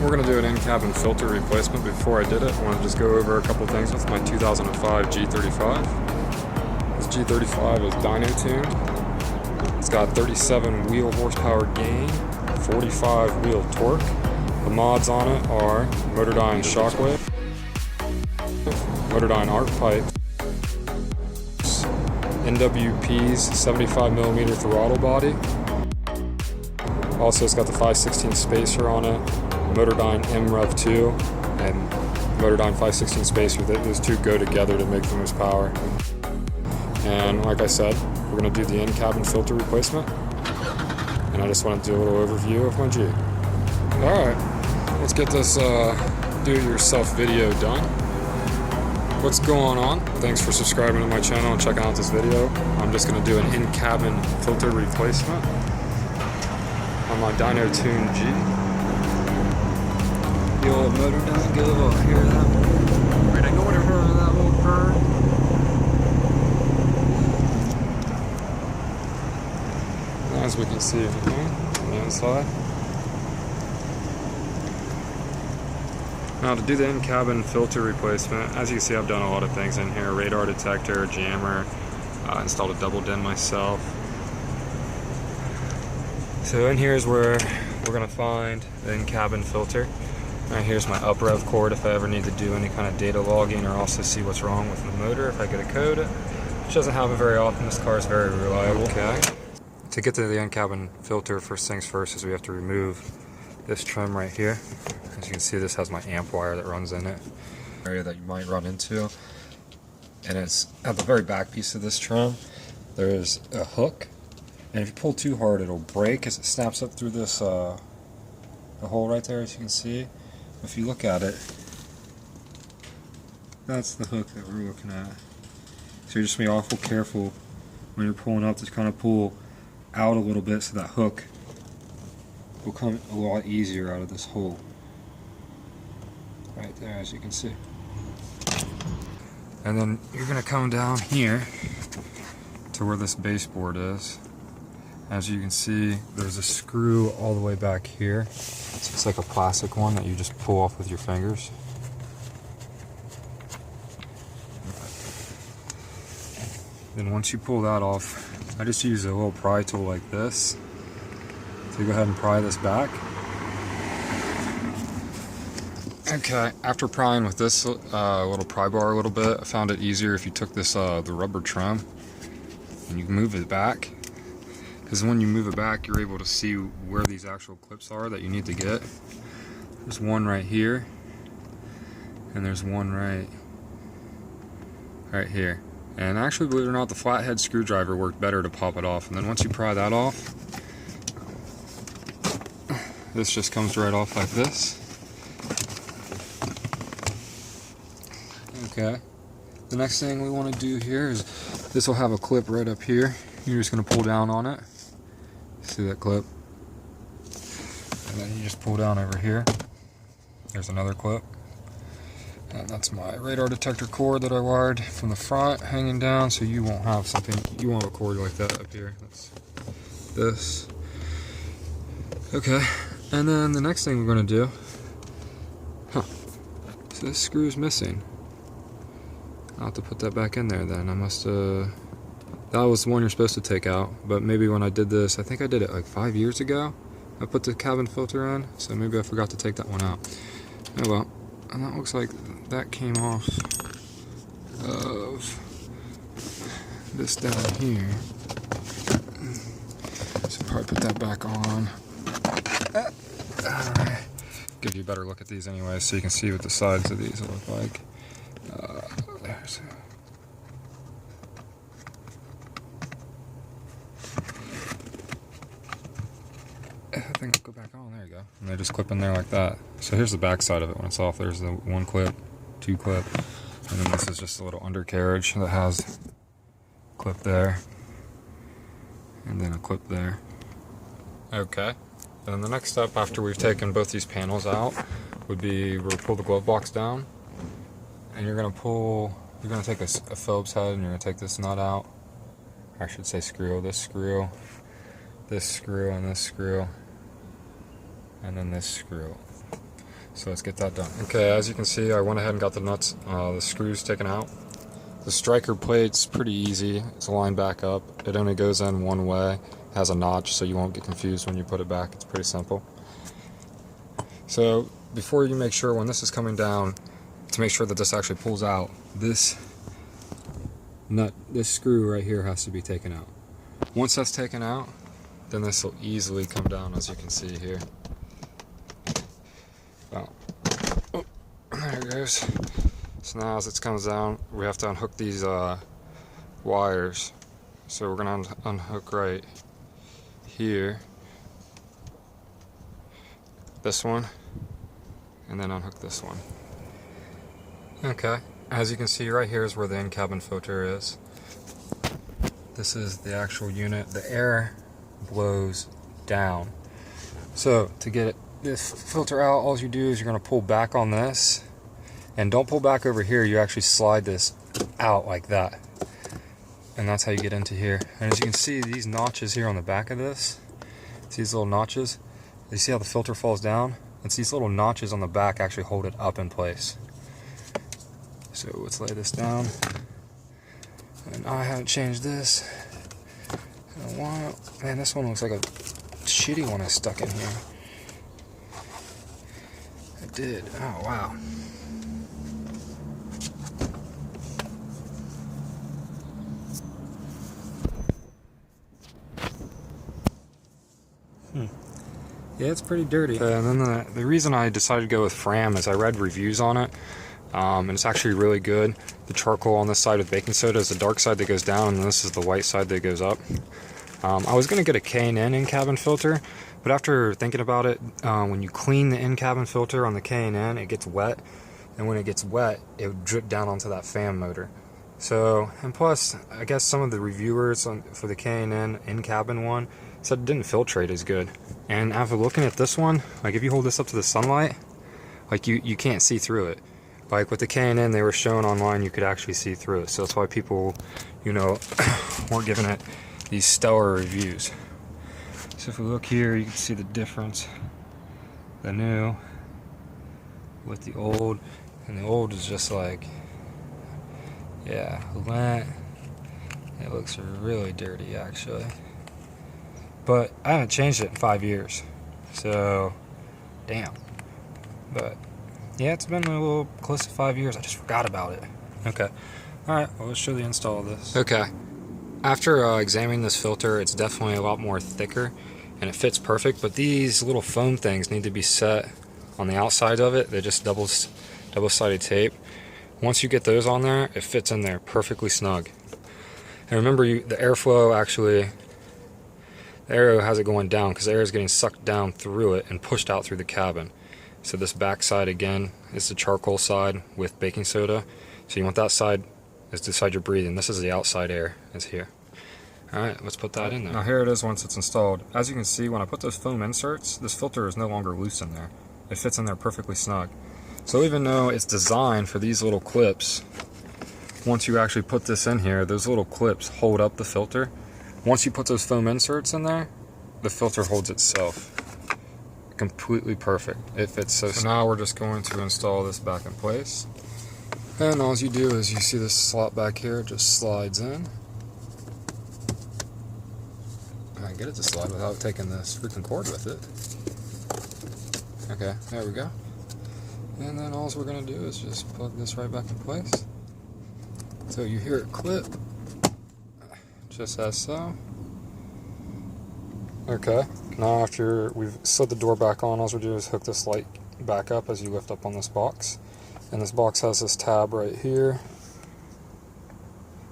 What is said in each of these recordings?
We're going to do an in-cabin filter replacement. Before I did it, I want to just go over a couple things with my 2005 G35. This G35 is dyno tuned. It's got 37 wheel horsepower gain, 45 wheel torque. The mods on it are Motordyne Shockwave, Motordyne arc pipe, NWP's 75mm throttle body. Also, it's got the 5/16 spacer on it. Motordyne MREV2 and Motordyne 5/16 spacer. Those two go together to make the most power. And like I said, we're going to do the in-cabin filter replacement. And I just want to do a little overview of my G. Alright, let's get this do-it-yourself video done. What's going on? Thanks for subscribing to my channel and checking out this video. I'm just going to do an in-cabin filter replacement on my dyno tuned G. The old Motordyne go, hear that? Right, I know what I heard that little bird. As we can see on the inside. Now to do the in-cabin filter replacement, as you can see, I've done a lot of things in here. Radar detector, jammer, installed a double DIN myself. So in here is where we're going to find the in-cabin filter. Alright, here's my uprev cord if I ever need to do any kind of data logging or also see what's wrong with the motor if I get a code, which doesn't happen very often. This car is very reliable. Okay. To get to the in-cabin filter, first things first is we have to remove this trim right here. As you can see, this has my amp wire that runs in it. Area that you might run into. And it's at the very back piece of this trim, there's a hook. And if you pull too hard, it'll break as it snaps up through this the hole right there, as you can see. If you look at it, that's the hook that we're looking at. So you're just going to be awful careful when you're pulling up to kind of pull out a little bit so that hook will come a lot easier out of this hole. Right there, as you can see. And then you're going to come down here to where this baseboard is. As you can see, there's a screw all the way back here. So it's like a plastic one that you just pull off with your fingers. Then once you pull that off, I just use a little pry tool like this to go ahead and pry this back. Okay, after prying with this little pry bar a little bit, I found it easier if you took this the rubber trim and you move it back. Because when you move it back, you're able to see where these actual clips are that you need to get. There's one right here, and there's one right here. And actually, believe it or not, the flathead screwdriver worked better to pop it off. And then once you pry that off, this just comes right off like this. Okay. The next thing we want to do here is, this will have a clip right up here. You're just going to pull down on it. See that clip? And then you just pull down over here. There's another clip. And that's my radar detector cord that I wired from the front hanging down, so you won't have you won't have a cord like that up here. That's this. Okay. And then the next thing we're going to do, so this screw is missing. I'll have to put that back in there then. I must have... That was the one you're supposed to take out, but maybe when I did this, I think I did it like 5 years ago, I put the cabin filter in, so maybe I forgot to take that one out. Oh well, and that looks like that came off of this down here. So probably put that back on. Alright. Give you a better look at these anyway, so you can see what the sides of these look like. There's... I think I'll go back on. There you go. And they just clip in there like that. So here's the back side of it when it's off. There's the one clip, two clip, and then this is just a little undercarriage that has a clip there, and then a clip there. Okay. And the next step after we've taken both these panels out would be we'll pull the glove box down, and you're gonna take a Phillips head and you're gonna take this nut out. I should say screw, this screw, this screw, and this screw, and then this screw. So let's get that done. Okay, as you can see, I went ahead and got the nuts, the screws taken out. The striker plate's pretty easy. It's lined back up. It only goes in one way. Has a notch, so you won't get confused when you put it back. It's pretty simple. So before you make sure when this is coming down, to make sure that this actually pulls out, this nut, this screw right here has to be taken out. Once that's taken out, then this will easily come down, as you can see here. Well, oh, there it goes. So now as it comes down, we have to unhook these wires. So we're gonna unhook right here, this one, and then unhook this one. Okay, as you can see right here is where the in-cabin filter is. This is the actual unit. The air blows down. So to get this filter out, all you do is you're going to pull back on this, and don't pull back over here, you actually slide this out like that. And that's how you get into here. And as you can see, these notches here on the back of this, see these little notches? You see how the filter falls down? It's these little notches on the back actually hold it up in place. So let's lay this down. And I haven't changed this in a while. Man, this one looks like a shitty one I stuck in here. I did. Oh, wow. Yeah, it's pretty dirty. And then the reason I decided to go with FRAM is I read reviews on it, and it's actually really good. The charcoal on this side with baking soda is the dark side that goes down, and this is the white side that goes up. I was going to get a K&N in-cabin filter, but after thinking about it, when you clean the in-cabin filter on the K&N, it gets wet, and when it gets wet, it would drip down onto that fan motor. So, and plus, I guess some of the reviewers for the K&N in-cabin one said it didn't filtrate as good. And after looking at this one, like if you hold this up to the sunlight, like you can't see through it. Like with the K&N they were showing online, you could actually see through it. So that's why people, you know, weren't giving it these stellar reviews. So if we look here, you can see the difference. The new with the old, and the old is just like, yeah, lint. It looks really dirty actually. But I haven't changed it in 5 years, so damn. But yeah, it's been a little close to 5 years. I just forgot about it. Okay, all right, well, let's show the install of this. Okay, after examining this filter, it's definitely a lot more thicker and it fits perfect, but these little foam things need to be set on the outside of it. They're just double-sided tape. Once you get those on there, it fits in there perfectly snug. And remember, the airflow actually, the air has it going down because the air is getting sucked down through it and pushed out through the cabin. So this back side again is the charcoal side with baking soda. So you want that side is the side you're breathing. This is the outside air is here. Alright, let's put that in there. Now here it is once it's installed. As you can see, when I put those foam inserts, this filter is no longer loose in there. It fits in there perfectly snug. So even though it's designed for these little clips, once you actually put this in here, those little clips hold up the filter. Once you put those foam inserts in there, the filter holds itself. Completely perfect. It fits so now we're just going to install this back in place. And all you do is you see this slot back here, it just slides in. I can get it to slide without taking this freaking cord with it. Okay, there we go. And then all we're going to do is just plug this right back in place. So you hear it clip. Just as so. Okay, now after we've slid the door back on, all we'll do is hook this light back up as you lift up on this box. And this box has this tab right here.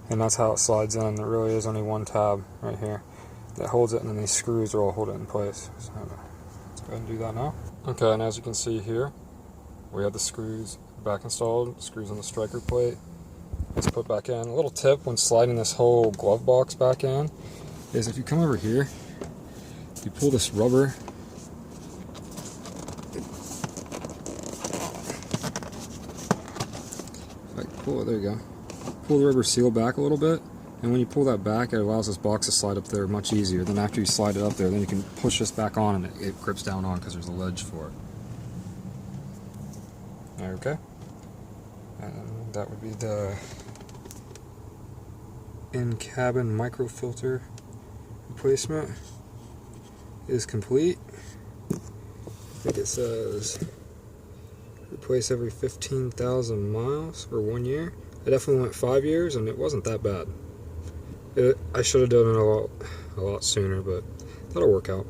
And that's how it slides in. There really is only one tab right here that holds it, and then these screws will all hold it in place. So let's go ahead and do that now. Okay, and as you can see here, we have the screws back installed, screws on the striker plate. Let's put back in. A little tip when sliding this whole glove box back in is if you come over here, you pull this rubber pull it, there you go. Pull the rubber seal back a little bit, and when you pull that back, it allows this box to slide up there much easier. Then after you slide it up there, then you can push this back on and it grips down on because there's a ledge for it. Okay. And that would be the in-cabin microfilter replacement is complete. I think it says replace every 15,000 miles or 1 year. I definitely went 5 years and it wasn't that bad. I should have done it a lot sooner, but that'll work out.